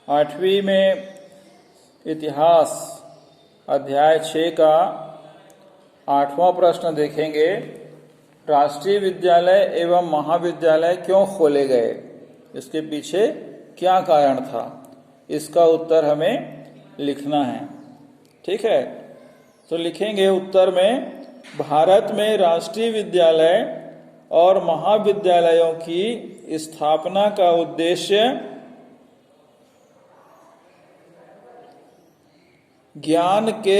8वीं में इतिहास अध्याय 6 का 8वां प्रश्न देखेंगे। राष्ट्रीय विद्यालय एवं महाविद्यालय क्यों खोले गए, इसके पीछे क्या कारण था, इसका उत्तर हमें लिखना है। ठीक है, तो लिखेंगे उत्तर में, भारत में राष्ट्रीय विद्यालय और महाविद्यालयों की स्थापना का उद्देश्य ज्ञान के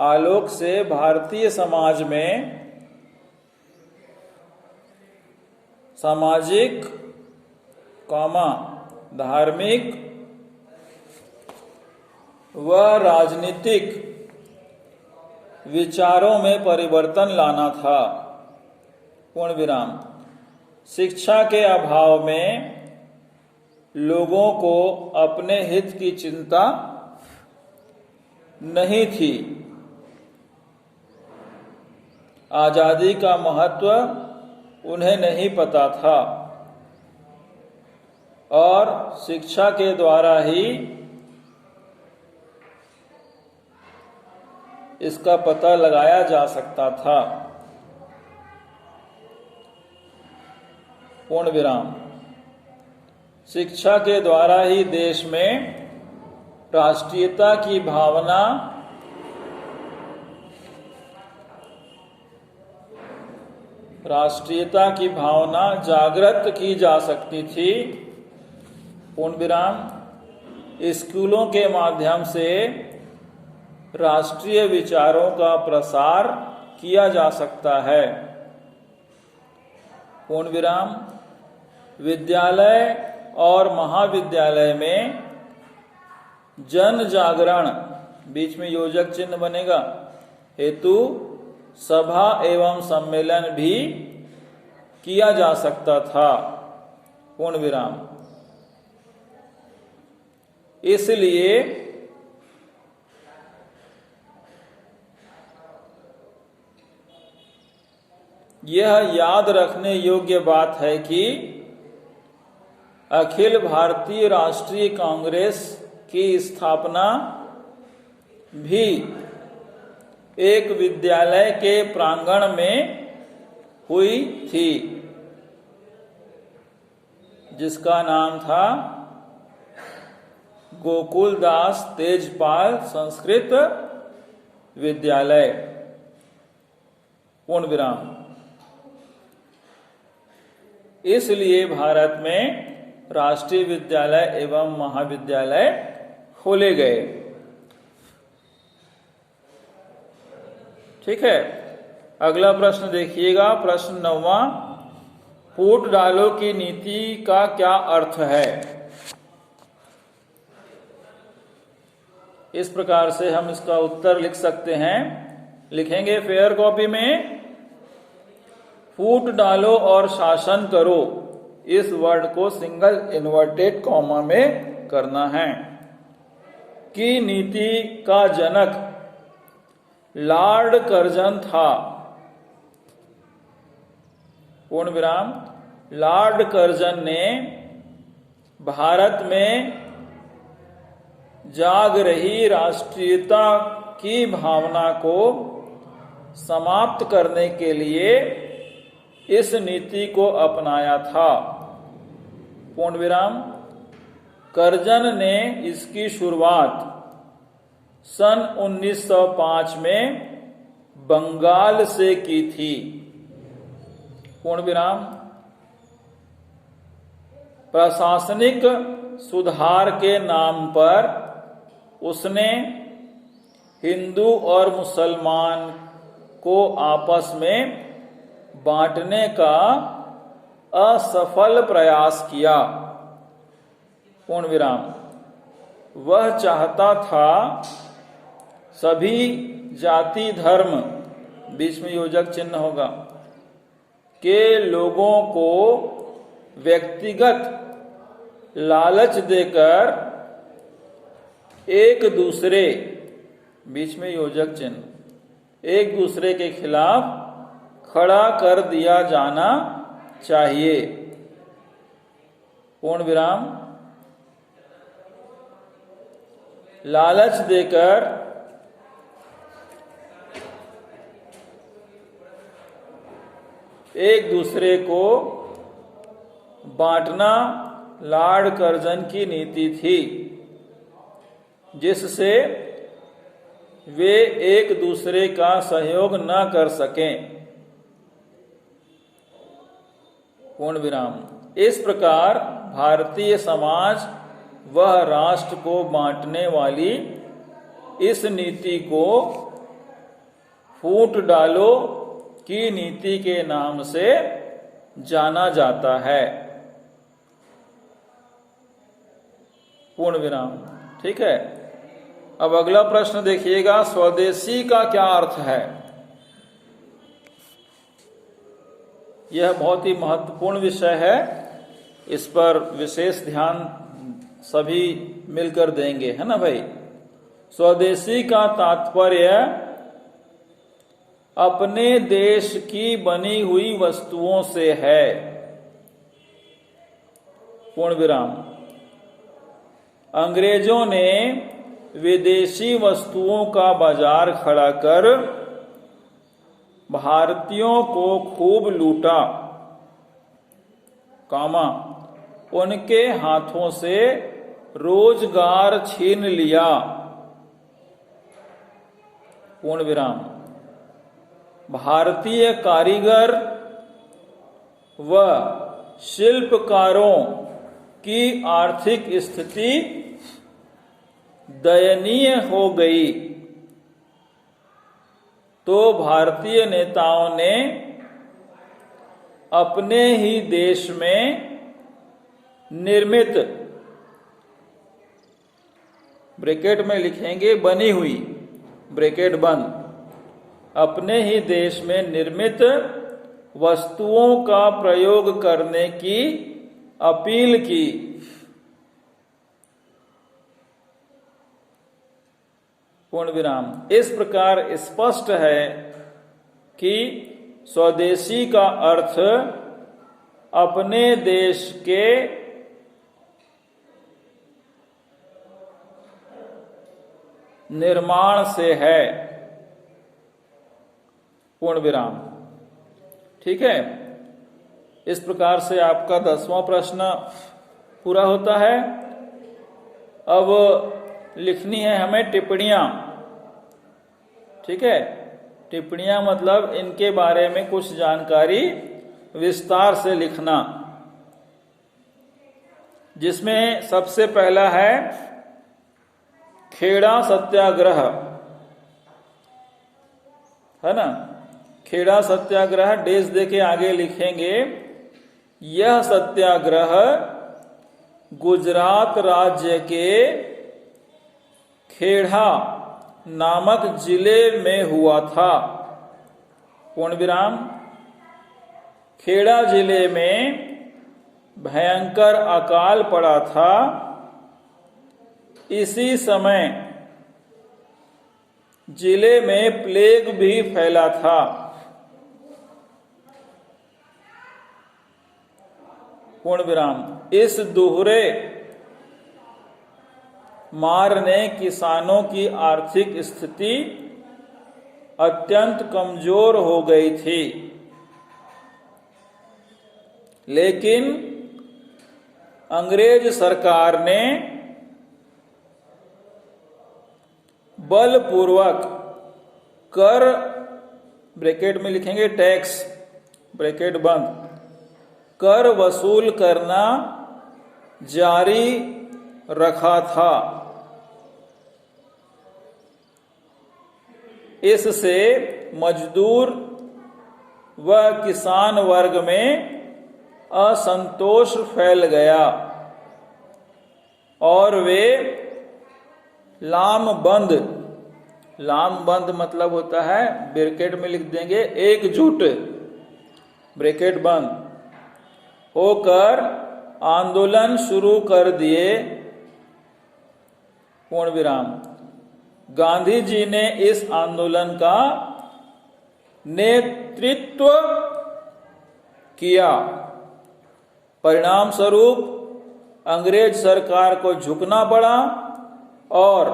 आलोक से भारतीय समाज में सामाजिक, धार्मिक व राजनीतिक विचारों में परिवर्तन लाना था। पूर्ण विराम। शिक्षा के अभाव में लोगों को अपने हित की चिंता नहीं थी। आजादी का महत्व उन्हें नहीं पता था और शिक्षा के द्वारा ही इसका पता लगाया जा सकता था। पूर्ण विराम। शिक्षा के द्वारा ही देश में राष्ट्रीयता की भावना जागृत की जा सकती थी। पूर्ण विराम। स्कूलों के माध्यम से राष्ट्रीय विचारों का प्रसार किया जा सकता है। पूर्ण विराम। विद्यालय और महाविद्यालय में जन जागरण, बीच में योजक चिन्ह बनेगा, हेतु सभा एवं सम्मेलन भी किया जा सकता था। पूर्ण विराम। इसलिए यह याद रखने योग्य बात है कि अखिल भारतीय राष्ट्रीय कांग्रेस की स्थापना भी एक विद्यालय के प्रांगण में हुई थी, जिसका नाम था गोकुलदास तेजपाल संस्कृत विद्यालय। पूर्ण विराम। इसलिए भारत में राष्ट्रीय विद्यालय एवं महाविद्यालय खोले गए। ठीक है, अगला प्रश्न देखिएगा। प्रश्न 9वां। फूट डालो की नीति का क्या अर्थ है? इस प्रकार से हम इसका उत्तर लिख सकते हैं। लिखेंगे फेयर कॉपी में, फूट डालो और शासन करो, इस वर्ड को सिंगल इन्वर्टेड कॉमा में करना है। की नीति का जनक लॉर्ड कर्जन था। पूर्ण विराम। लॉर्ड कर्जन ने भारत में जाग रही राष्ट्रीयता की भावना को समाप्त करने के लिए इस नीति को अपनाया था। पूर्ण विराम। कर्जन ने इसकी शुरुआत सन 1905 में बंगाल से की थी। पूर्ण विराम। प्रशासनिक सुधार के नाम पर उसने हिंदू और मुसलमान को आपस में बांटने का असफल प्रयास किया। पूर्ण विराम। वह चाहता था सभी जाति धर्म, बीच में योजक चिन्ह होगा, के लोगों को व्यक्तिगत लालच देकर एक दूसरे, बीच में योजक चिन्ह, एक दूसरे के खिलाफ खड़ा कर दिया जाना चाहिए। पूर्ण विराम। लालच देकर एक दूसरे को बांटना लॉर्ड कर्जन की नीति थी, जिससे वे एक दूसरे का सहयोग न कर सकें। पूर्ण विराम। इस प्रकार भारतीय समाज वह राष्ट्र को बांटने वाली इस नीति को फूट डालो की नीति के नाम से जाना जाता है। पूर्ण विराम। ठीक है। अब अगला प्रश्न देखिएगा, स्वदेशी का क्या अर्थ है? यह बहुत ही महत्वपूर्ण विषय है, इस पर विशेष ध्यान सभी मिलकर देंगे, है ना भाई। स्वदेशी का तात्पर्य अपने देश की बनी हुई वस्तुओं से है। पूर्ण विराम। अंग्रेजों ने विदेशी वस्तुओं का बाजार खड़ा कर भारतीयों को खूब लूटा, कामा उनके हाथों से रोजगार छीन लिया। पूर्ण विराम। भारतीय कारीगर व शिल्पकारों की आर्थिक स्थिति दयनीय हो गई, तो भारतीय नेताओं ने अपने ही देश में निर्मित, ब्रैकेट में लिखेंगे बनी हुई, ब्रैकेट बंद, अपने ही देश में निर्मित वस्तुओं का प्रयोग करने की अपील की। पूर्ण विराम। इस प्रकार स्पष्ट है कि स्वदेशी का अर्थ अपने देश के निर्माण से है। पूर्ण विराम। ठीक है। इस प्रकार से आपका 10वां प्रश्न पूरा होता है। अब लिखनी है हमें टिप्पणियां। ठीक है। टिप्पणियां मतलब इनके बारे में कुछ जानकारी विस्तार से लिखना, जिसमें सबसे पहला है खेड़ा सत्याग्रह, है ना। खेड़ा सत्याग्रह डेज दे के आगे लिखेंगे, यह सत्याग्रह गुजरात राज्य के खेड़ा नामक जिले में हुआ था। पूर्ण विराम। खेड़ा जिले में भयंकर अकाल पड़ा था। इसी समय जिले में प्लेग भी फैला था। पूर्ण विराम। इस दोहरे मार ने किसानों की आर्थिक स्थिति अत्यंत कमजोर हो गई थी, लेकिन अंग्रेज सरकार ने बलपूर्वक कर, ब्रैकेट में लिखेंगे टैक्स, ब्रैकेट बंद, कर वसूल करना जारी रखा था। इससे मजदूर व किसान वर्ग में असंतोष फैल गया और वे लामबंद, लामबंद मतलब होता है, ब्रैकेट में लिख देंगे एकजुट, ब्रैकेट बंद, होकर आंदोलन शुरू कर दिए। पूर्ण विराम। गांधी जी ने इस आंदोलन का नेतृत्व किया। परिणाम स्वरूप अंग्रेज सरकार को झुकना पड़ा और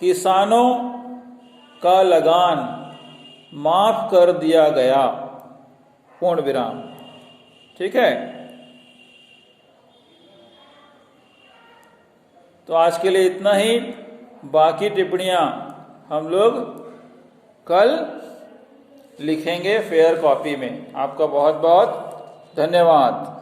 किसानों का लगान माफ कर दिया गया। पूर्ण विराम। ठीक है, तो आज के लिए इतना ही। बाकी टिप्पणियां हम लोग कल लिखेंगे फेयर कॉपी में। आपका बहुत बहुत धन्यवाद।